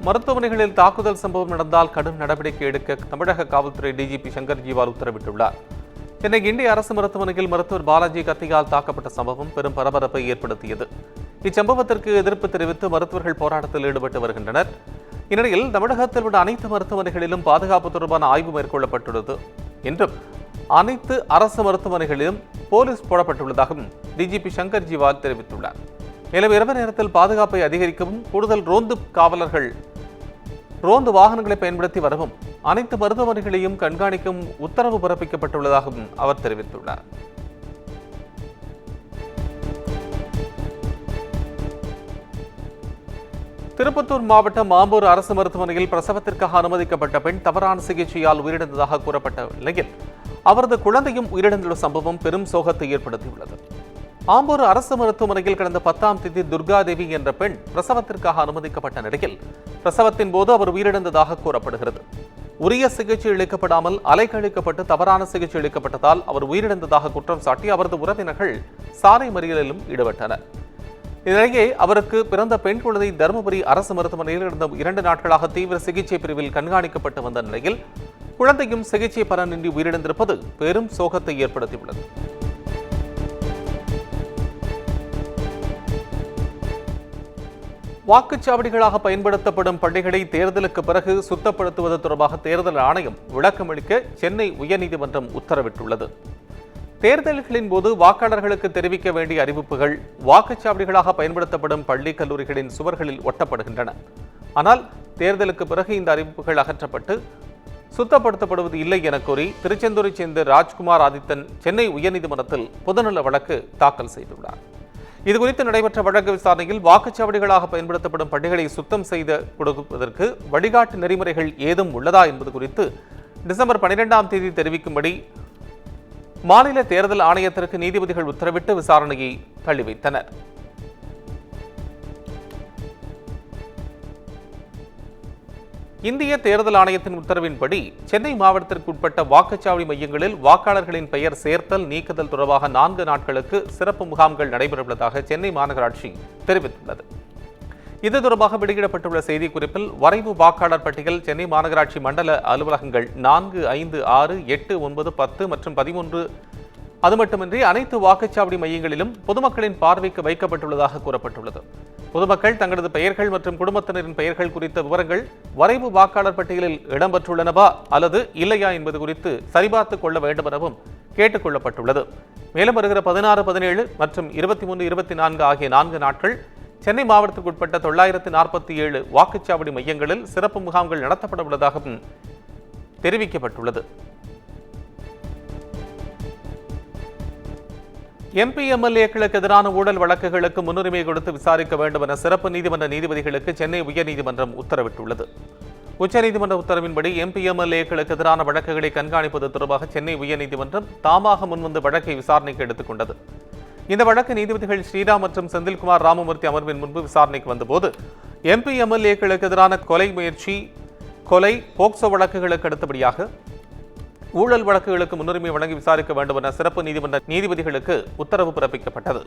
மருத்துவமனைகளில் தாக்குதல் சம்பவம் நடந்தால் கடும் நடவடிக்கை எடுக்க தமிழக காவல்துறை டிஜிபி சங்கர் ஜிவால் உத்தரவிட்டுள்ளார். சென்னை கிண்டி அரசு மருத்துவமனையில் மருத்துவர் பாலாஜி கத்தியால் தாக்கப்பட்ட சம்பவம் பெரும் பரபரப்பை ஏற்படுத்தியது. இச்சம்பவத்திற்கு எதிர்ப்பு தெரிவித்து மருத்துவர்கள் போராட்டத்தில் ஈடுபட்டு வருகின்றனர். இந்நிலையில் தமிழகத்தில் உள்ள அனைத்து மருத்துவமனைகளிலும் பாதுகாப்பு தொடர்பான ஆய்வு மேற்கொள்ளப்பட்டுள்ளது என்றும் அனைத்து அரசு மருத்துவமனைகளிலும் போலீஸ் போடப்பட்டுள்ளதாகவும் டிஜிபி சங்கர் ஜிவால் தெரிவித்துள்ளார். மேலும் இரவு நேரத்தில் பாதுகாப்பை அதிகரிக்கவும் கூடுதல் ரோந்து வாகனங்களை பயன்படுத்தி வரவும் அனைத்து மருத்துவமனைகளையும் கண்காணிக்கும் உத்தரவு பிறப்பிக்கப்பட்டுள்ளதாகவும் அவர் தெரிவித்துள்ளார். திருப்பத்தூர் மாவட்டம் ஆம்பூர் அரசு மருத்துவமனையில் பிரசவத்திற்காக அனுமதிக்கப்பட்ட பெண் தவறான சிகிச்சையால் உயிரிழந்ததாக கூறப்பட்ட நிலையில் அவரது குழந்தையும் உயிரிழந்துள்ள சம்பவம் பெரும் சோகத்தை ஏற்படுத்தியுள்ளது. ஆம்பூர் அரசு மருத்துவமனையில் கடந்த 10ஆம் தேதி துர்காதேவி என்ற பெண் பிரசவத்திற்காக அனுமதிக்கப்பட்ட நிலையில் பிரசவத்தின் போது அவர் உயிரிழந்ததாக கூறப்படுகிறது. உரிய சிகிச்சை அளிக்கப்படாமல் அலைக்கழிக்கப்பட்டு தவறான சிகிச்சை அளிக்கப்பட்டதால் அவர் உயிரிழந்ததாக குற்றம் சாட்டி அவரது உறவினர்கள் சாலை மறியலிலும் ஈடுபட்டனர். இதனிடையே அவருக்கு பிறந்த பெண் குழந்தை தருமபுரி அரசு மருத்துவமனையில் கடந்த 2 நாட்களாக தீவிர சிகிச்சை பிரிவில் கண்காணிக்கப்பட்டு வந்த நிலையில் குழந்தையும் சிகிச்சை பலனின்றி உயிரிழந்திருப்பது பெரும் சோகத்தை ஏற்படுத்தியுள்ளது. வாக்குச்சாவடிகளாக பயன்படுத்தப்படும் பள்ளிகளை தேர்தலுக்கு பிறகு சுத்தப்படுத்துவது தொடர்பாக தேர்தல் ஆணையம் விளக்கமளிக்க சென்னை உயர்நீதிமன்றம் உத்தரவிட்டுள்ளது. தேர்தல்களின் போது வாக்காளர்களுக்கு தெரிவிக்க வேண்டிய அறிவிப்புகள் வாக்குச்சாவடிகளாக பயன்படுத்தப்படும் பள்ளி கல்லூரிகளின் சுவர்களில் ஒட்டப்படுகின்றன. ஆனால் தேர்தலுக்கு பிறகு இந்த அறிவிப்புகள் அகற்றப்பட்டு சுத்தப்படுத்தப்படுவது இல்லை என கூறி திருச்செந்தூரைச் சேர்ந்த ராஜ்குமார் ஆதித்தன் சென்னை உயர்நீதிமன்றத்தில் பொதுநல வழக்கு தாக்கல் செய்துள்ளார். இதுகுறித்து நடைபெற்ற வழக்கு விசாரணையில் வாக்குச்சாவடிகளாக பயன்படுத்தப்படும் பள்ளிகளை சுத்தம் செய்து கொடுப்பதற்கு வழிகாட்டு நெறிமுறைகள் ஏதும் உள்ளதா என்பது குறித்து டிசம்பர் 12ஆம் தேதி தெரிவிக்கும்படி மாநில தேர்தல் ஆணையத்திற்கு நீதிபதிகள் உத்தரவிட்டு விசாரணையை தள்ளி வைத்தனர். இந்திய தேர்தல் ஆணையத்தின் உத்தரவின்படி சென்னை மாவட்டத்திற்கு உட்பட்ட வாக்குச்சாவடி மையங்களில் வாக்காளர்களின் பெயர் சேர்த்தல் நீக்குதல் தொடர்பாக 4 நாட்களுக்கு சிறப்பு முகாம்கள் நடைபெறவுள்ளதாக சென்னை மாநகராட்சி தெரிவித்துள்ளது. இது தொடர்பாக வெளியிடப்பட்டுள்ள செய்திக்குறிப்பில் வரைவு வாக்காளர் பட்டியல் சென்னை மாநகராட்சி மண்டல அலுவலகங்கள் 4, 5, 6, 8, 9, 10 மற்றும் 13 அது மட்டுமின்றி அனைத்து வாக்குச்சாவடி மையங்களிலும் பொதுமக்களின் பார்வைக்கு வைக்கப்பட்டுள்ளதாக கூறப்பட்டுள்ளது. பொதுமக்கள் தங்களது பெயர்கள் மற்றும் குடும்பத்தினரின் பெயர்கள் குறித்த விவரங்கள் வரைவு வாக்காளர் பட்டியலில் இடம்பெற்றுள்ளனவா அல்லது இல்லையா என்பது குறித்து சரிபார்த்துக் கொள்ள வேண்டும் எனவும் கேட்டுக் கொள்ளப்பட்டுள்ளது. மேலும் வருகிற 16, 17 மற்றும் 23, 24 ஆகிய 4 நாட்கள் சென்னை மாவட்டத்திற்கு உட்பட்ட 947 வாக்குச்சாவடி மையங்களில் சிறப்பு முகாம்கள் நடத்தப்பட உள்ளதாகவும் தெரிவிக்கப்பட்டுள்ளது. MP MLAக்களுக்கு எதிரான ஊழல் வழக்குகளுக்கு முன்னுரிமை கொடுத்து விசாரிக்க வேண்டும் என சிறப்பு நீதிமன்ற நீதிபதிகளுக்கு சென்னை உயர்நீதிமன்றம் உத்தரவிட்டுள்ளது. உச்சநீதிமன்ற உத்தரவின்படி MP MLAக்களுக்கு எதிரான வழக்குகளை கண்காணிப்பது தொடர்பாக சென்னை உயர்நீதிமன்றம் தாமாக முன்வந்து வழக்கை விசாரணைக்கு எடுத்துக் கொண்டது. இந்த வழக்கு நீதிபதிகள் ஸ்ரீராம் மற்றும் செந்தில்குமார் ராமமூர்த்தி அமர்வின் முன்பு விசாரணைக்கு வந்தபோது MP MLAக்களுக்கு எதிரான கொலை முயற்சி, கொலை, போக்சோ வழக்குகளுக்கு அடுத்தபடியாக ஊழல் வழக்குகளுக்கு முன்னுரிமை வழங்கி விசாரிக்க வேண்டும் என சிறப்பு நீதிமன்ற நீதிபதிகளுக்கு உத்தரவு பிறப்பிக்கப்பட்டது.